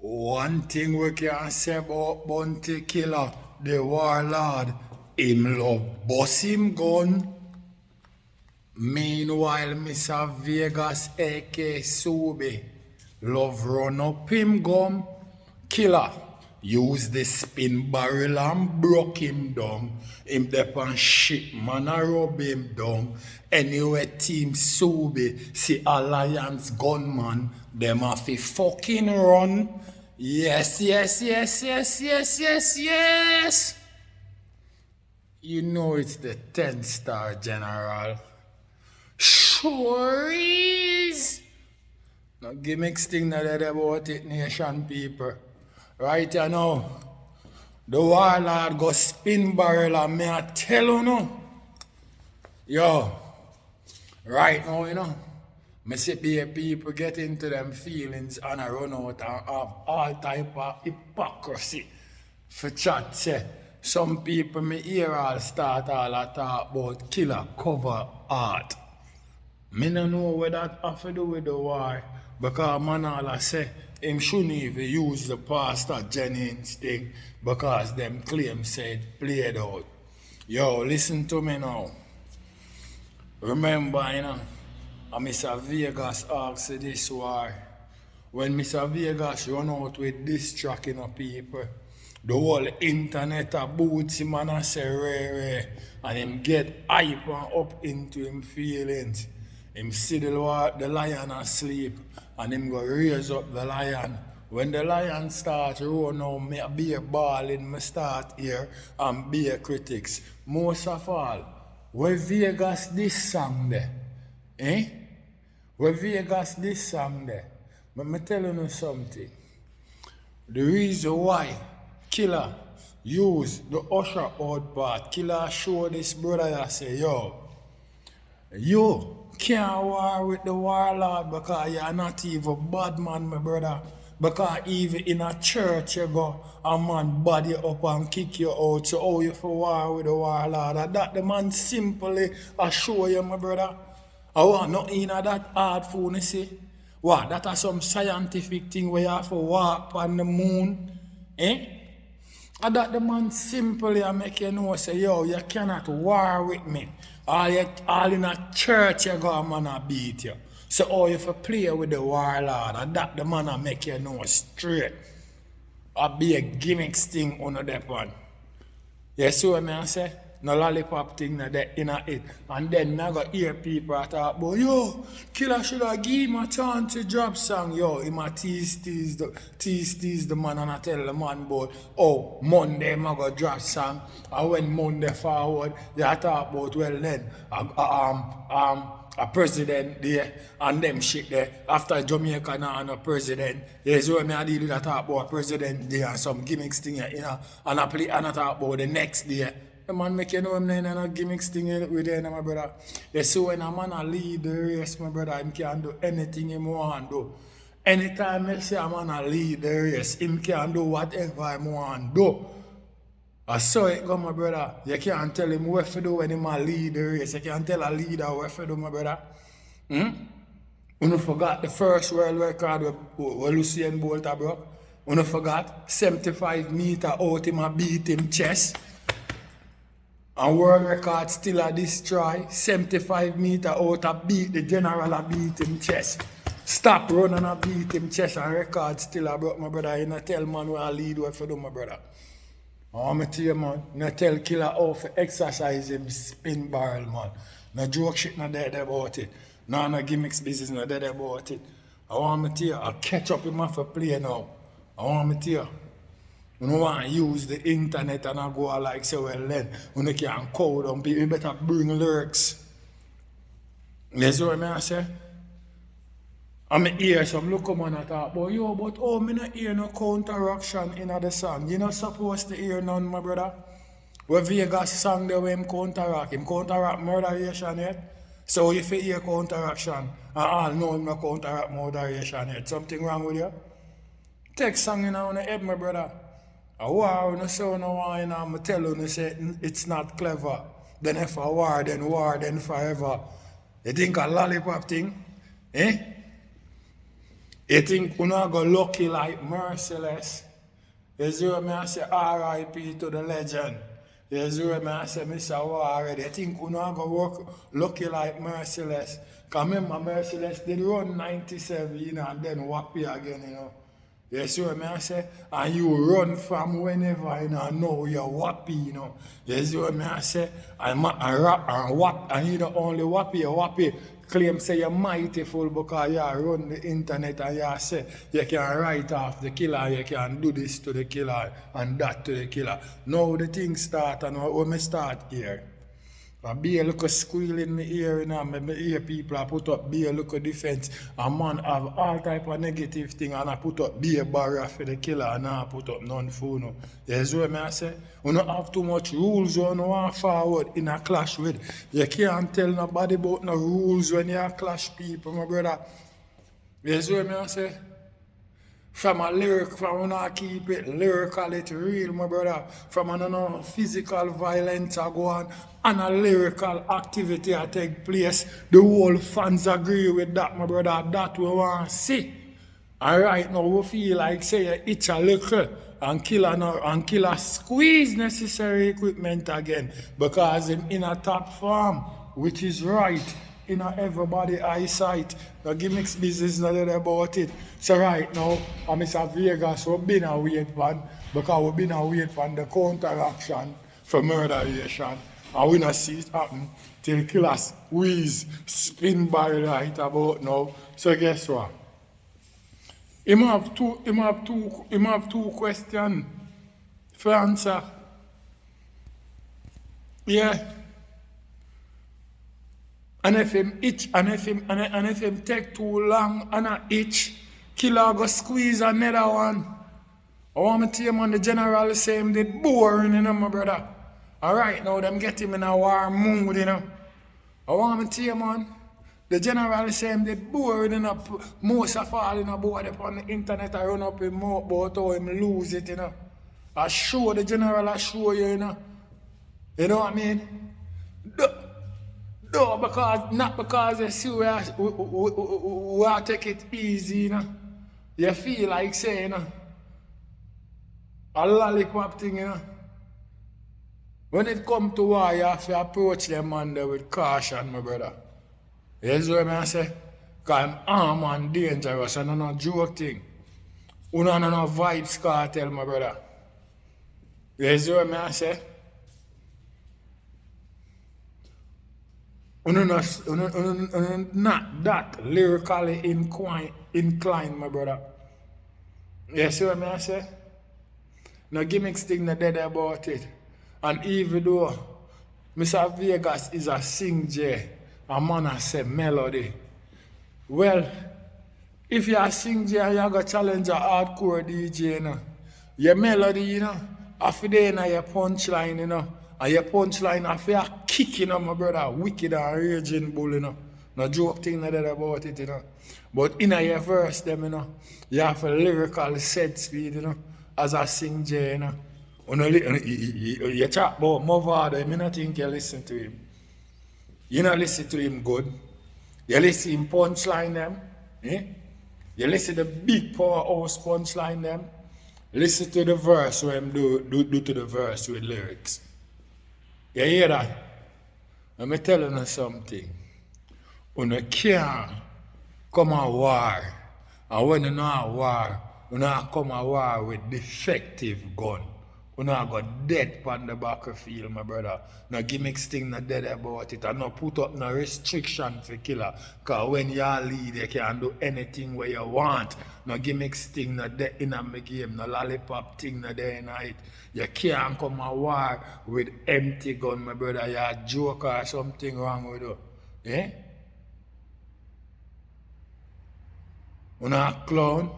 One thing we can say about Bounty Killer, the warlord, him love bust him gun. Meanwhile, Mr. Vegas, aka Subi, love run up him gun. Killer use the spin barrel and broke him down. Him dep on shit, man, a rub him down. Anyway, Team Subi see Alliance gunman, them have to fucking run. Yes. You know it's the 10-star general. Sure is. No gimmicks thing that about it, nation people. Right you know, the warlord go spin barrel and me I tell you no. Yo, right now, you know, me see people get into them feelings and I run out and have all type of hypocrisy. For chat say, some people me hear all start all a talk about killer cover art. Me no know what that have to do with the war, because man all say him shouldn't even use the Pastor Jennings thing because them claim said played out. Yo, listen to me now. Remember, you know, Mr. Vegas asked this war. When Mr. Vegas run out with this track, you know, people, the whole internet a boots him and I say rare, and him get hype and up into him feelings. Him see the lion asleep and him go raise up the lion. When the lion start run out, me be a balling, me start here and be a critics. Most of all, where Vegas this song there? Where Vegas this song there? But me tell you something. The reason why Killer use the usher out part, Killer show this brother and say, you can't war with the warlord because you're not even bad man, my brother. Because even in a church you go, a man body you up and kick you out. So how you for war with the warlord? And that the man simply assure you, my brother. I want nothing of that hard phone, you see. What? That is some scientific thing where you have to walk on the moon. And that the man simply make you know, say, you cannot war with me. All in a church you go, a man a beat you. So how you for play with the warlord, and that the man a make you know straight. I be a gimmicks thing on that one. You see what I say? No lollipop thing in it. And then I go hear people talk about, Killer should have give him a chance to drop song. Him a tease the man and I tell the man about, Monday I go drop song. And when Monday forward, they talk about, well then, a president there and them shit there. After Jamaica now and a president, yes, when I deal with that talk about president there and some gimmicks thing, and I talk about the next day. The man make you know him then and a gimmicks thing with them, my brother. You see when a man a lead the race, my brother, him can do anything he want to do. Anytime I say a man a lead the race, him can do whatever he want to do. I saw it go, my brother. You can't tell him what to do when him a lead the race. You can't tell a leader what to do, my brother. You forgot the first world record where Usain Bolt broke. You forgot 75 meters out him a beat him chest. And world record still a destroy. 75 meters out a beat the general a beat him chest. Stop running a beat him chest and record still a broke, my brother. You not tell man where I lead what to do, my brother. I'm going to tell you, man, you not tell Killer how to exercise him spin barrel, man. No joke shit not dead about it. No gimmicks business not dead about it. I want to tell you, I'll catch up him for play now. I want to tell you. You don't want to use the internet and I go like say, well then, when you can code on people, you better bring lyrics. You see what I say? I hear some look come on and talk about, but me not hear no counteraction in the song. You not supposed to hear none, my brother. Where Vegas song there him counteract murderation yet. So if you hear counteraction, and all know him no counteract murderation yet, something wrong with you? Take song in on the head, my brother. A war, no so no war, I'm tell you, say it's not clever. Then if a war, then forever. You think a lollipop thing? You think we not go lucky like merciless? You see what me I say R.I.P. to the legend. You see what me I say Mr. War already. You think we not go work lucky like merciless? Cause remember merciless did run 97, you know, and then wappy again, you know. You see what I say? And you run from whenever, you know, and now you're wappy, you know. You see what I say? And rap and wap, and you don't only wappy, you wappy claim say you're mightyful because you run the internet and you say you can write off the killer, you can do this to the killer and that to the killer. Now the thing start and when me start here. I be a little squeal in my ear, you know, me hear people I put up be a little defense. A man have all type of negative thing and I put up be a barrier for the killer and I put up none for no. You see what I say? We don't have too much rules when you want forward in a clash with. You can't tell nobody about no rules when you clash people, my brother. You see what I say? From a lyric, from when I keep it lyrical, it real, my brother. From a physical violence I go on, and a lyrical activity I take place. The whole fans agree with that, my brother. That we want to see. And right now we feel like say itch a little and kill a squeeze necessary equipment again. Because him in a top form, which is right. In everybody eyesight. The gimmicks business not about it. So right now, I'm Mr. Vegas, we've been a wait for because we've been a wait for the counteraction for murderation. And we not see it happen till killers squeeze spin by right about now. So guess what? Him have two questions for answer. Yeah. And if him itch, and if him take too long and a itch, killer go squeeze another one. I want to tell you man, the general say him did boring, you know, my brother. Alright now them get him in a war mood, you know. I want to tell you man, the general say him did boring, you know. Most of all, you know, board upon the internet I run up him mouth about how him lose it, you know. I show the general, I show you, you know. You know what I mean? No, not because you see we take it easy, you know. You feel like saying, you know, a lollipop thing, you know. When it come to war, you have to approach them man there with caution, my brother. You see what I say? Because I'm armed and dangerous and not joke thing. You know, no vibes cartel, my brother. You see what I say? Not that lyrically inclined, my brother. You see what I say? No gimmicks thing not dead about it. And even though Mr. Vegas is a sing J, a man I say melody. Well, if you are sing J and you go challenge a hardcore DJ, you know, your melody, you know, after day in your punchline, you know. And your punchline after you kick, you know, my brother, wicked and raging bull, you know. No joke thing not that about it, you know. But in your verse, them, you know, you have a lyrical set speed, you know, as I sing J, you know. You chat about Mavado, I not think you listen to him. You not listen to him good. You listen him punchline them, eh? You listen to the big powerhouse punchline them. Listen to the verse when him do to the verse with lyrics. You hear that? Let me tell you something. When you can't come a war, and when you know a war, you not come a war with defective gun. You not go dead on the battlefield, my brother. No gimmicks thing not dead about it. And no put up no restriction for killer. Because when you lead, you can do anything where you want. No gimmicks thing not dead in a game. No lollipop thing not there in it. You can't come a war with empty gun, my brother. You're a joke or something wrong with you. Eh? You not a clown.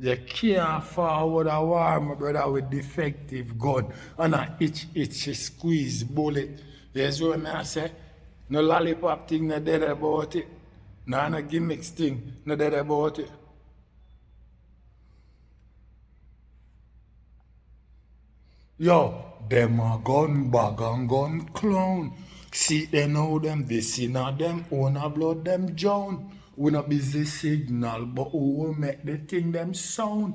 You can't forward a war, my brother, with defective gun and a itch squeeze bullet. You see what I say? No lollipop thing not dead about it. No gimmicks thing not dead about it. Yo, them a gun bag and gun clown. See them now them this in them own a blood them drown. We not busy signal, but who will make the thing them sound?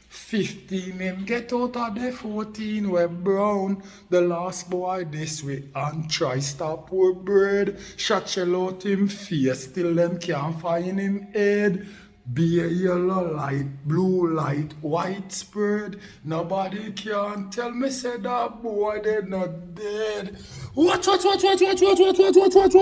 15 him get out of the 14 we brown. The last boy this way and try stop poor bird. Shot shell out him face till them can't find him head. Be a yellow light, blue light, white spread. Nobody can tell me say that boy they not dead. What?